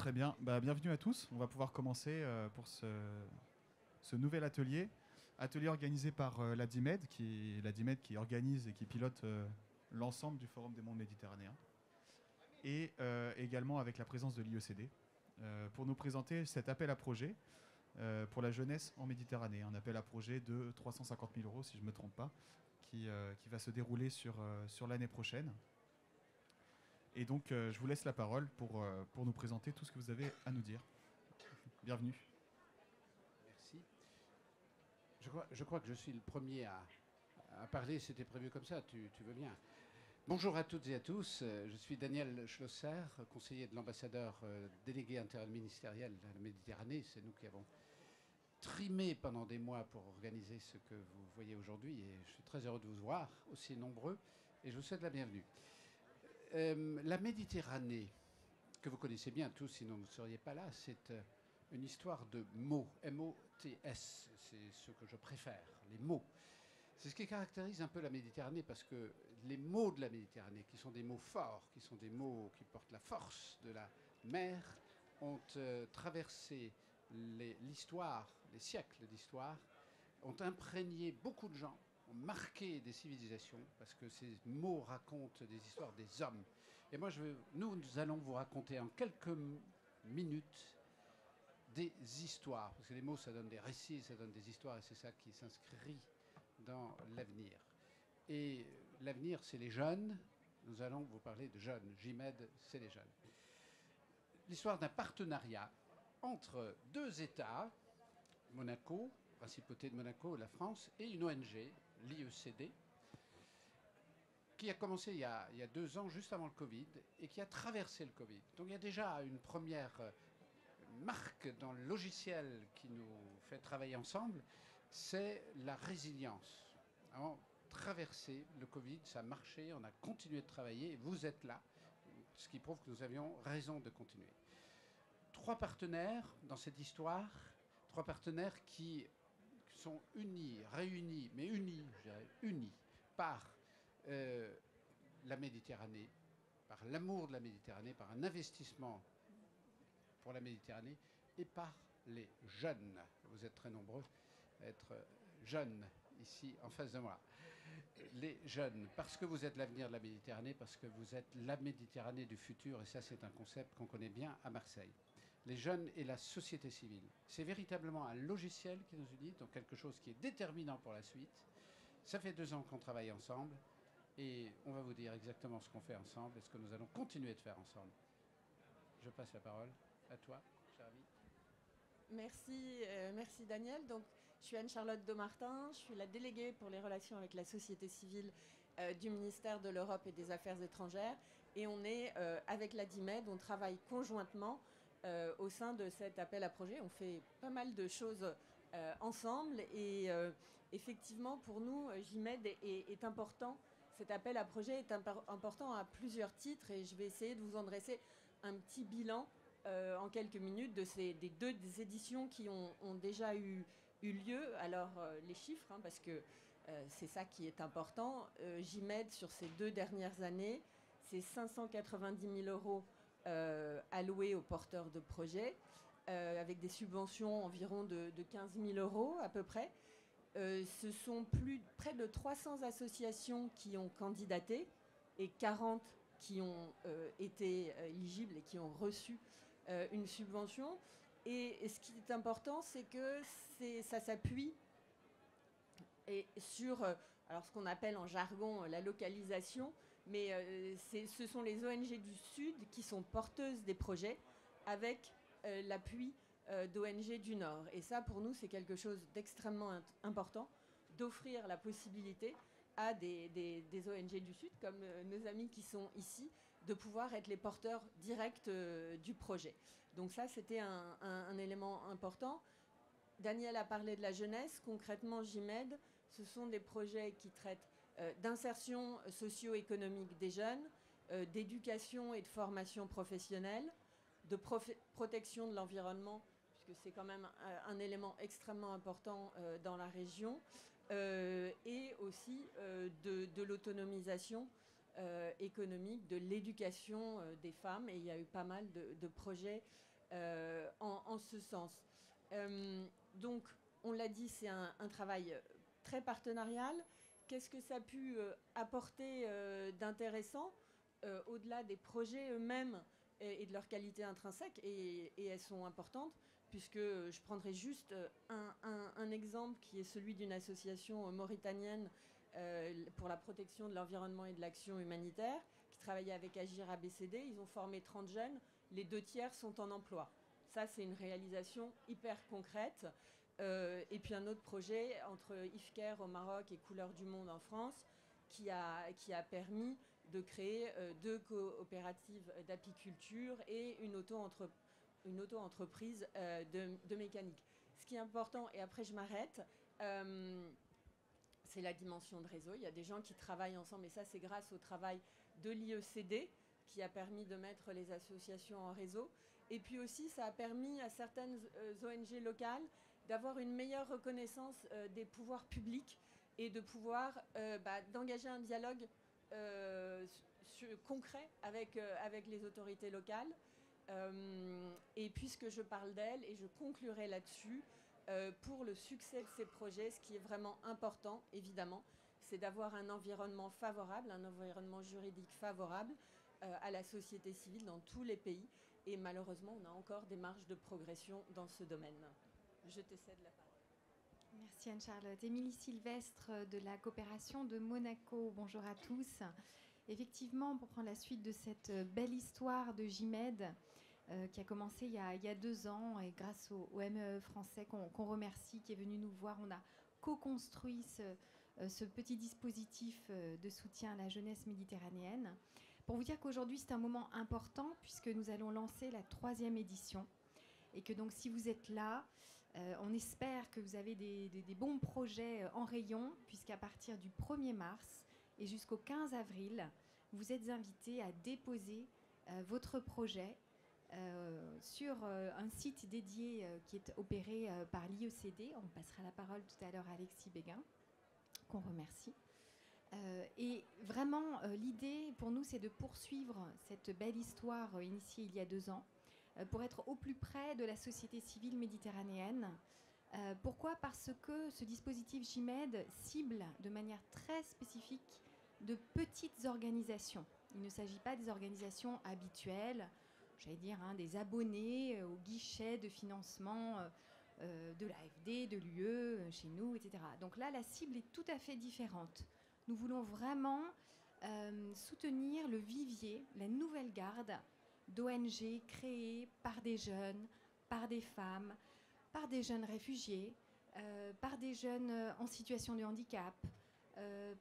Très bien. Bienvenue à tous. On va pouvoir commencer pour ce nouvel atelier. Atelier organisé par l'ADIMED, qui organise et qui pilote l'ensemble du Forum des mondes méditerranéens. Et également avec la présence de l'IECD pour nous présenter cet appel à projet pour la jeunesse en Méditerranée. Un appel à projet de 350 000 euros, si je ne me trompe pas, qui va se dérouler sur l'année prochaine. Et donc, je vous laisse la parole pour nous présenter tout ce que vous avez à nous dire. Bienvenue. Merci. Je crois que je suis le premier à parler. C'était prévu comme ça. Tu veux bien. Bonjour à toutes et à tous. Je suis Daniel Schlosser, conseiller de l'ambassadeur délégué interministériel à la Méditerranée. C'est nous qui avons trimé pendant des mois pour organiser ce que vous voyez aujourd'hui. Et je suis très heureux de vous voir, aussi nombreux. Et je vous souhaite la bienvenue. La Méditerranée, que vous connaissez bien tous, sinon vous ne seriez pas là, c'est une histoire de mots, M-O-T-S, c'est ce que je préfère, les mots. C'est ce qui caractérise un peu la Méditerranée, parce que les mots de la Méditerranée, qui sont des mots forts, qui sont des mots qui portent la force de la mer, ont traversé l'histoire, les siècles d'histoire, ont imprégné beaucoup de gens, ont marqué des civilisations, parce que ces mots racontent des histoires des hommes. Et moi, nous allons vous raconter en quelques minutes des histoires, parce que les mots, ça donne des récits, ça donne des histoires, et c'est ça qui s'inscrit dans l'avenir. Et l'avenir, c'est les jeunes. Nous allons vous parler de jeunes. JMED, c'est les jeunes. L'histoire d'un partenariat entre deux États, Monaco, Principauté de Monaco, la France, et une ONG, l'IECD, qui a commencé il y a 2 ans, juste avant le Covid, et qui a traversé le Covid. Donc il y a déjà une première marque dans le logiciel qui nous fait travailler ensemble, c'est la résilience. Alors, traverser le Covid, ça a marché, on a continué de travailler, et vous êtes là, ce qui prouve que nous avions raison de continuer. 3 partenaires dans cette histoire, 3 partenaires qui sont unis, réunis, mais unis, je dirais, unis par la Méditerranée, par l'amour de la Méditerranée, par un investissement pour la Méditerranée et par les jeunes. Vous êtes très nombreux à être jeunes ici en face de moi. Les jeunes, parce que vous êtes l'avenir de la Méditerranée, parce que vous êtes la Méditerranée du futur, et ça c'est un concept qu'on connaît bien à Marseille. Les jeunes et la société civile. C'est véritablement un logiciel qui nous unit, donc quelque chose qui est déterminant pour la suite. Ça fait 2 ans qu'on travaille ensemble, et on va vous dire exactement ce qu'on fait ensemble et ce que nous allons continuer de faire ensemble. Je passe la parole à toi, cher ami. Merci Daniel. Donc, je suis Anne-Charlotte Domartin, je suis la déléguée pour les relations avec la société civile du ministère de l'Europe et des Affaires étrangères. Et on est avec l'ADIMED, on travaille conjointement au sein de cet appel à projet. On fait pas mal de choses ensemble et effectivement pour nous, JMED est important. Cet appel à projet est important à plusieurs titres et je vais essayer de vous en dresser un petit bilan en quelques minutes des 2 éditions qui ont déjà eu lieu. Alors les chiffres, hein, parce que c'est ça qui est important. JMED sur ces 2 dernières années, c'est 590 000 euros alloués aux porteurs de projets, avec des subventions environ de 15 000 euros à peu près. Ce sont près de 300 associations qui ont candidaté et 40 qui ont été éligibles et qui ont reçu une subvention. Et ce qui est important, c'est que ça s'appuie sur alors ce qu'on appelle en jargon la localisation, mais ce sont les ONG du Sud qui sont porteuses des projets avec l'appui d'ONG du Nord. Et ça, pour nous, c'est quelque chose d'extrêmement important, d'offrir la possibilité à des ONG du Sud, comme nos amis qui sont ici, de pouvoir être les porteurs directs du projet. Donc ça, c'était un élément important. Daniel a parlé de la jeunesse. Concrètement, JMED, ce sont des projets qui traitent d'insertion socio-économique des jeunes, d'éducation et de formation professionnelle, de protection de l'environnement, puisque c'est quand même un élément extrêmement important dans la région, et aussi de l'autonomisation économique, de l'éducation des femmes. Et il y a eu pas mal de projets en ce sens. Donc, on l'a dit, c'est un travail très partenarial. Qu'est-ce que ça a pu apporter d'intéressant au-delà des projets eux-mêmes et de leur qualité intrinsèque, et elles sont importantes, puisque je prendrai juste un exemple qui est celui d'une association mauritanienne pour la protection de l'environnement et de l'action humanitaire, qui travaillait avec Agir ABCD. Ils ont formé 30 jeunes, les 2 tiers sont en emploi. Ça, c'est une réalisation hyper concrète. Et puis un autre projet entre IFCARE au Maroc et Couleurs du Monde en France, qui a permis de créer 2 coopératives d'apiculture et une auto-entreprise de mécanique. Ce qui est important, et après je m'arrête, c'est la dimension de réseau. Il y a des gens qui travaillent ensemble, et ça c'est grâce au travail de l'IECD qui a permis de mettre les associations en réseau. Et puis aussi, ça a permis à certaines ONG locales d'avoir une meilleure reconnaissance des pouvoirs publics et de pouvoir d'engager un dialogue concret avec les autorités locales. Et puisque je parle d'elles, et je conclurai là-dessus, pour le succès de ces projets, ce qui est vraiment important, évidemment, c'est d'avoir un environnement favorable, un environnement juridique favorable à la société civile dans tous les pays. Et malheureusement, on a encore des marges de progression dans ce domaine. Je te cède la parole. Merci Anne-Charlotte. Émilie Sylvestre de la coopération de Monaco. Bonjour à tous. Effectivement, pour prendre la suite de cette belle histoire de JIMED, qui a commencé il y a 2 ans, et grâce au MEE français qu'on remercie, qui est venu nous voir, on a co-construit ce petit dispositif de soutien à la jeunesse méditerranéenne. Pour vous dire qu'aujourd'hui, c'est un moment important, puisque nous allons lancer la 3e édition. Et que donc, si vous êtes là, on espère que vous avez des bons projets en rayon, puisqu'à partir du 1er mars et jusqu'au 15 avril, vous êtes invités à déposer votre projet sur un site dédié qui est opéré par l'IECD. On passera la parole tout à l'heure à Alexis Béguin, qu'on remercie. Et vraiment, l'idée pour nous, c'est de poursuivre cette belle histoire initiée il y a 2 ans, pour être au plus près de la société civile méditerranéenne. Pourquoi ? Parce que ce dispositif JIMED cible de manière très spécifique de petites organisations. Il ne s'agit pas des organisations habituelles, j'allais dire, des abonnés au guichet de financement de l'AFD, de l'UE, chez nous, etc. Donc là, la cible est tout à fait différente. Nous voulons vraiment soutenir le vivier, la nouvelle garde d'ONG créées par des jeunes, par des femmes, par des jeunes réfugiés, par des jeunes en situation de handicap,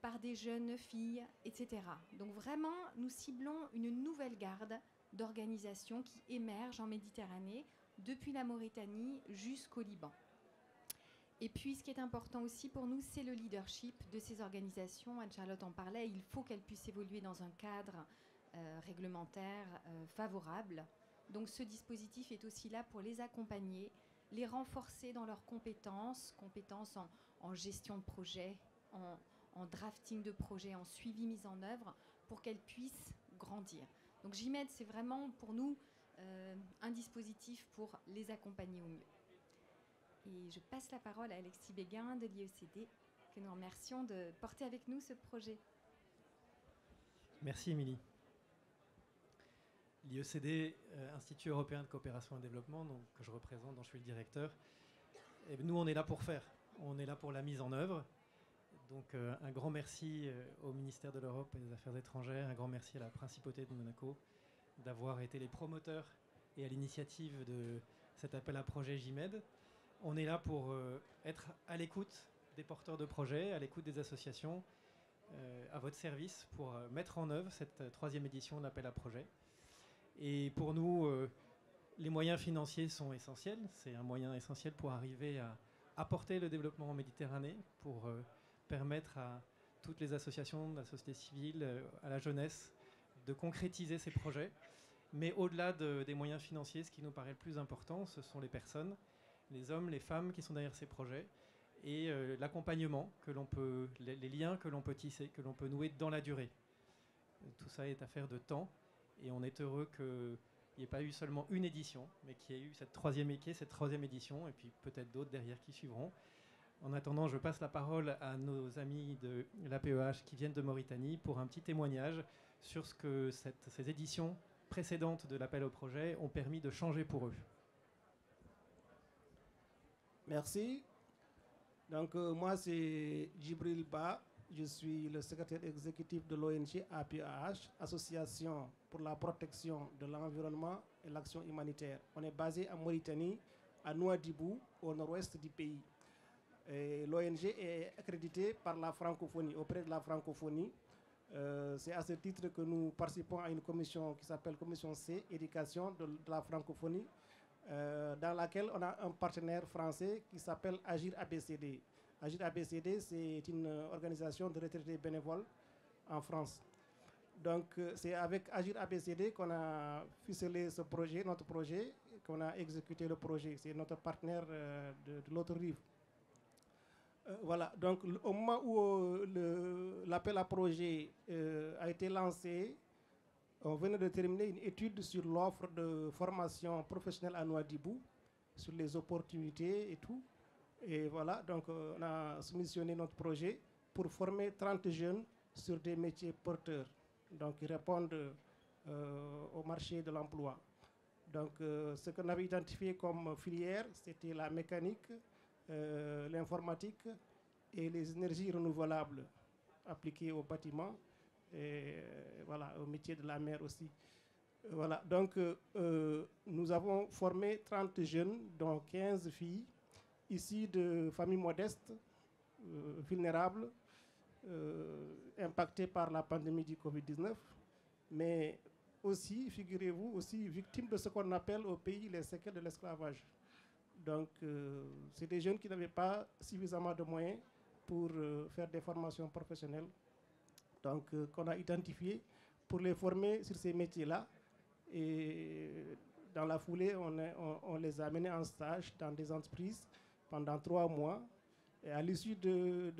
par des jeunes filles, etc. Donc vraiment, nous ciblons une nouvelle garde d'organisations qui émergent en Méditerranée, depuis la Mauritanie jusqu'au Liban. Et puis, ce qui est important aussi pour nous, c'est le leadership de ces organisations. Anne-Charlotte en parlait, il faut qu'elles puissent évoluer dans un cadre réglementaire favorable. Donc, ce dispositif est aussi là pour les accompagner, les renforcer dans leurs compétences en gestion de projet, en drafting de projet, en suivi mise en œuvre, pour qu'elles puissent grandir. Donc, JIMED, c'est vraiment pour nous un dispositif pour les accompagner au mieux. Et je passe la parole à Alexis Béguin de l'IECD, que nous remercions de porter avec nous ce projet. Merci Émilie. L'IECD, Institut européen de coopération et développement, donc, que je représente, dont je suis le directeur, et nous on est là pour faire, on est là pour la mise en œuvre. Donc un grand merci au ministère de l'Europe et des Affaires étrangères, un grand merci à la Principauté de Monaco d'avoir été les promoteurs et à l'initiative de cet appel à projet JIMED. On est là pour être à l'écoute des porteurs de projets, à l'écoute des associations, à votre service pour mettre en œuvre cette 3e édition d'appel à projet. Et pour nous, les moyens financiers sont essentiels. C'est un moyen essentiel pour arriver à apporter le développement en Méditerranée, pour permettre à toutes les associations de la société civile, à la jeunesse, de concrétiser ces projets. Mais au-delà des moyens financiers, ce qui nous paraît le plus important, ce sont les personnes, les hommes, les femmes qui sont derrière ces projets, et l'accompagnement que l'on peut, les liens que l'on peut tisser, que l'on peut nouer dans la durée. Tout ça est affaire de temps, et on est heureux que il n'y ait pas eu seulement une édition, mais qu'il y ait eu cette troisième édition, et puis peut-être d'autres derrière qui suivront. En attendant, je passe la parole à nos amis de l'APEH qui viennent de Mauritanie pour un petit témoignage sur ce que ces éditions précédentes de l'appel au projet ont permis de changer pour eux. Merci. Donc, moi, c'est Djibril Ba. Je suis le secrétaire exécutif de l'ONG APAH, Association pour la protection de l'environnement et l'action humanitaire. On est basé en Mauritanie, à Nouadhibou, au nord-ouest du pays. L'ONG est accréditée par la francophonie, auprès de la francophonie. C'est à ce titre que nous participons à une commission qui s'appelle Commission C, éducation de la francophonie, dans laquelle on a un partenaire français qui s'appelle Agir ABCD. Agir ABCD, c'est une organisation de retraités bénévoles en France. Donc, c'est avec Agir ABCD qu'on a ficelé ce projet, notre projet, qu'on a exécuté le projet. C'est notre partenaire de l'autre rive. Voilà, donc au moment où l'appel à projet a été lancé, on venait de terminer une étude sur l'offre de formation professionnelle à Nouadhibou, sur les opportunités et tout. Et voilà, donc on a soumissionné notre projet pour former 30 jeunes sur des métiers porteurs, donc qui répondent au marché de l'emploi. Donc ce qu'on avait identifié comme filière, c'était la mécanique, l'informatique et les énergies renouvelables appliquées au bâtiment et voilà, au métier de la mer aussi. Voilà, donc nous avons formé 30 jeunes, dont 15 filles, issus de familles modestes, vulnérables, impactées par la pandémie du Covid-19, mais aussi, figurez-vous, aussi victimes de ce qu'on appelle au pays les séquelles de l'esclavage. Donc, c'est des jeunes qui n'avaient pas suffisamment de moyens pour faire des formations professionnelles. Donc, qu'on a identifié pour les former sur ces métiers-là. Et dans la foulée, on les a menés en stage dans des entreprises pendant 3 mois. Et à l'issue de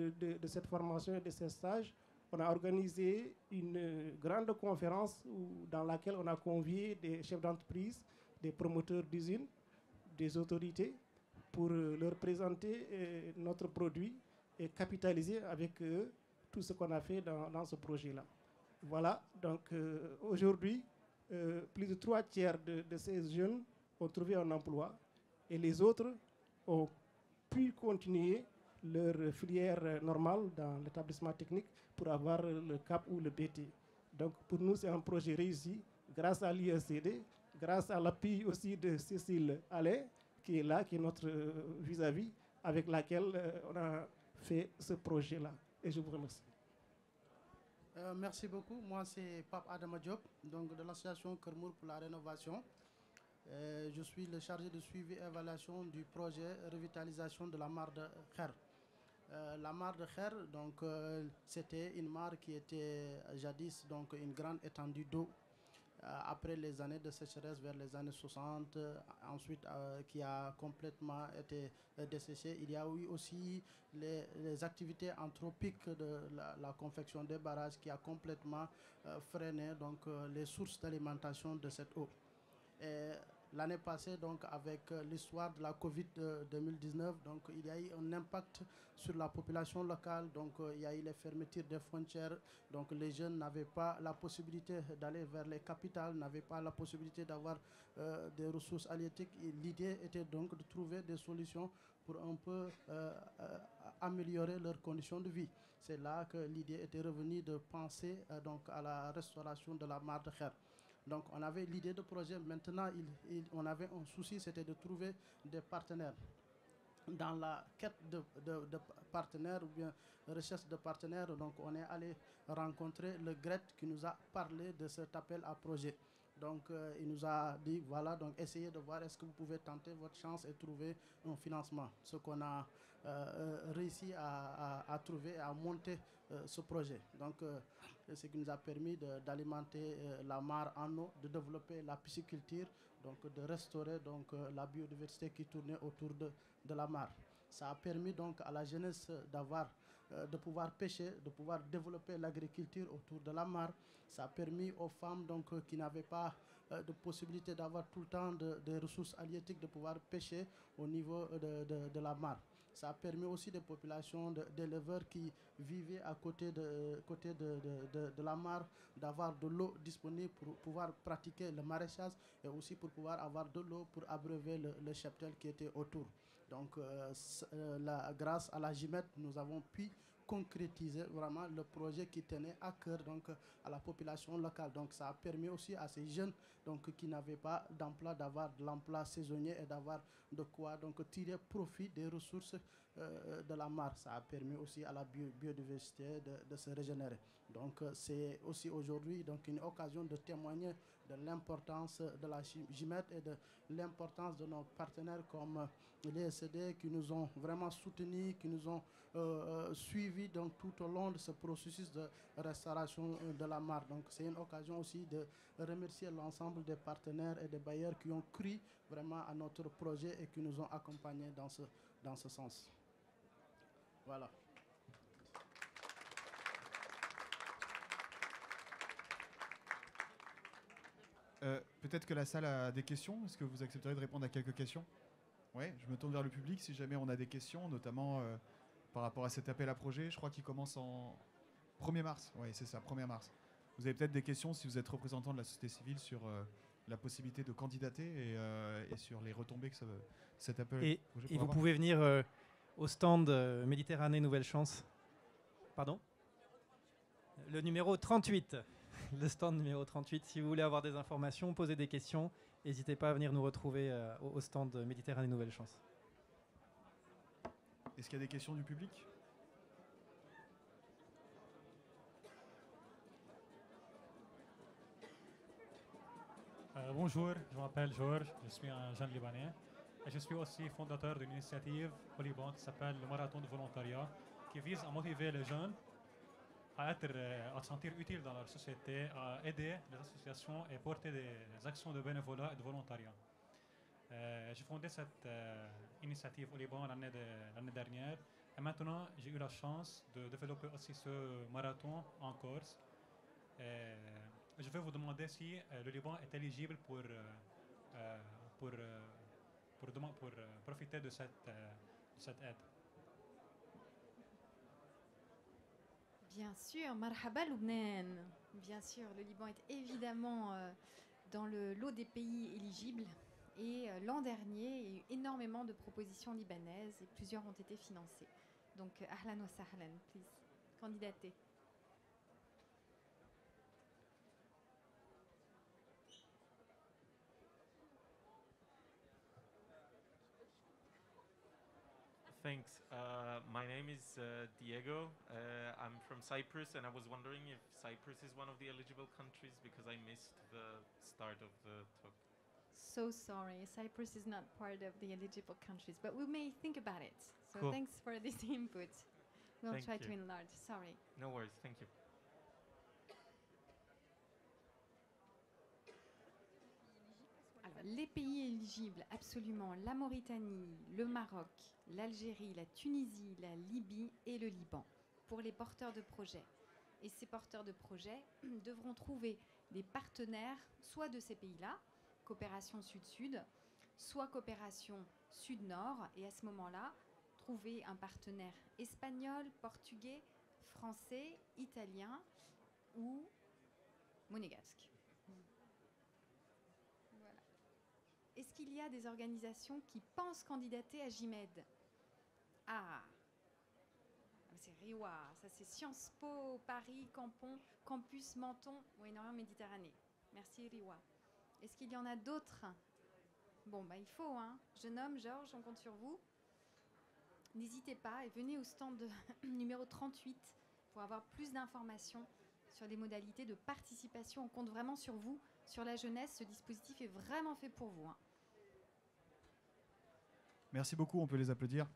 cette formation et de ces stages, on a organisé une grande conférence dans laquelle on a convié des chefs d'entreprise, des promoteurs d'usines, des autorités, pour leur présenter notre produit et capitaliser avec eux tout ce qu'on a fait dans ce projet-là. Voilà, donc aujourd'hui, plus de 3/3 de ces jeunes ont trouvé un emploi et les autres ont pu continuer leur filière normale dans l'établissement technique pour avoir le CAP ou le BT. Donc pour nous, c'est un projet réussi grâce à l'IECD, grâce à l'appui aussi de Cécile Allais, qui est là, qui est notre vis-à-vis, avec laquelle on a fait ce projet-là. Et je vous remercie. Merci beaucoup. Moi, c'est Pape Adama Diop, donc de l'association Kermour pour la rénovation. Je suis le chargé de suivi et évaluation du projet revitalisation de la mare de Kher. La mare de Kher, donc, c'était une mare qui était jadis donc, une grande étendue d'eau. Après les années de sécheresse vers les années 60, ensuite qui a complètement été desséchée. Il y a eu aussi les activités anthropiques de la confection des barrages qui a complètement freiné donc, les sources d'alimentation de cette eau. L'année passée, donc, avec l'histoire de la Covid-2019, donc, il y a eu un impact sur la population locale. Donc, il y a eu les fermetures des frontières. Donc, les jeunes n'avaient pas la possibilité d'aller vers les capitales, n'avaient pas la possibilité d'avoir des ressources halieutiques. L'idée était donc de trouver des solutions pour un peu améliorer leurs conditions de vie. C'est là que l'idée était revenue de penser donc, à la restauration de la mare de Kher. Donc on avait l'idée de projet, maintenant on avait un souci, c'était de trouver des partenaires. Dans la quête de partenaires ou bien recherche de partenaires, donc on est allé rencontrer le GRET qui nous a parlé de cet appel à projet. Donc il nous a dit, voilà, donc essayez de voir est-ce que vous pouvez tenter votre chance et trouver un financement. Ce qu'on a réussi à trouver et à monter ce projet. Donc ce qui nous a permis d'alimenter la mare en eau, de développer la pisciculture, donc de restaurer donc, la biodiversité qui tournait autour de la mare. Ça a permis donc à la jeunesse de pouvoir pêcher, de pouvoir développer l'agriculture autour de la mare. Ça a permis aux femmes donc, qui n'avaient pas de possibilité d'avoir tout le temps des ressources halieutiques, de pouvoir pêcher au niveau de la mare. Ça a permis aussi des populations d'éleveurs qui vivaient à côté de la mare d'avoir de l'eau disponible pour pouvoir pratiquer le maraîchage et aussi pour pouvoir avoir de l'eau pour abreuver le cheptel qui était autour. Donc, grâce à la GIMED, nous avons pu concrétiser vraiment le projet qui tenait à cœur donc, à la population locale. Donc, ça a permis aussi à ces jeunes donc, qui n'avaient pas d'emploi d'avoir de l'emploi saisonnier et d'avoir de quoi donc, tirer profit des ressources de la mare. Ça a permis aussi à la biodiversité de se régénérer. Donc, c'est aussi aujourd'hui donc, une occasion de témoigner de l'importance de la GIMED et de l'importance de nos partenaires comme les SCD qui nous ont vraiment soutenus, qui nous ont suivis donc, tout au long de ce processus de restauration de la mare. Donc c'est une occasion aussi de remercier l'ensemble des partenaires et des bailleurs qui ont cru vraiment à notre projet et qui nous ont accompagnés dans ce sens. Voilà. Peut-être que la salle a des questions. Est-ce que vous accepteriez de répondre à quelques questions? Oui, je me tourne vers le public si jamais on a des questions, notamment par rapport à cet appel à projet. Je crois qu'il commence en 1er mars. Oui, c'est ça, 1er mars. Vous avez peut-être des questions si vous êtes représentant de la société civile sur la possibilité de candidater et sur les retombées que cet appel à projet Et vous pouvez venir au stand Méditerranée Nouvelle Chance. Pardon? Le numéro 38. Le stand numéro 38. Si vous voulez avoir des informations, poser des questions, n'hésitez pas à venir nous retrouver au stand Méditerranée Nouvelle Chance. Est-ce qu'il y a des questions du public? Bonjour, je m'appelle Georges, je suis un jeune Libanais et je suis aussi fondateur d'une initiative au Liban qui s'appelle le Marathon de volontariat qui vise à motiver les jeunes à se sentir utiles dans leur société, à aider les associations et porter des actions de bénévolat et de volontariat. J'ai fondé cette initiative au Liban l'année dernière et maintenant j'ai eu la chance de développer aussi ce marathon en Corse. Je vais vous demander si le Liban est éligible pour profiter de cette aide. Bien sûr, marhaba Lubnan. Bien sûr, le Liban est évidemment dans le lot des pays éligibles. Et l'an dernier, il y a eu énormément de propositions libanaises et plusieurs ont été financées. Donc, ahlan wa sahlan, please, candidatez. Thanks. My name is Diego. I'm from Cyprus, and I was wondering if Cyprus is one of the eligible countries because I missed the start of the talk. So sorry, Cyprus is not part of the eligible countries, but we may think about it. So Cool. Thanks for this input. We'll Thank try you. to enlarge. Sorry. No worries. Thank you. Alors, les pays éligibles, absolument, la Mauritanie, le Maroc, l'Algérie, la Tunisie, la Libye et le Liban, pour les porteurs de projets. Et ces porteurs de projets devront trouver des partenaires, soit de ces pays-là, coopération sud-sud, soit coopération sud-nord, et à ce moment-là, trouver un partenaire espagnol, portugais, français, italien ou monégasque. Voilà. Est-ce qu'il y a des organisations qui pensent candidater à GIMED? Ah, c'est RIWA, ça c'est Sciences Po, Paris, Campus Menton, Moyen-Orient, Méditerranée. Merci RIWA. Est-ce qu'il y en a d'autres? Bon, bah il faut, hein. Jeune homme, Georges, on compte sur vous. N'hésitez pas et venez au stand numéro 38 pour avoir plus d'informations sur les modalités de participation. On compte vraiment sur vous, sur la jeunesse. Ce dispositif est vraiment fait pour vous, hein. Merci beaucoup, on peut les applaudir.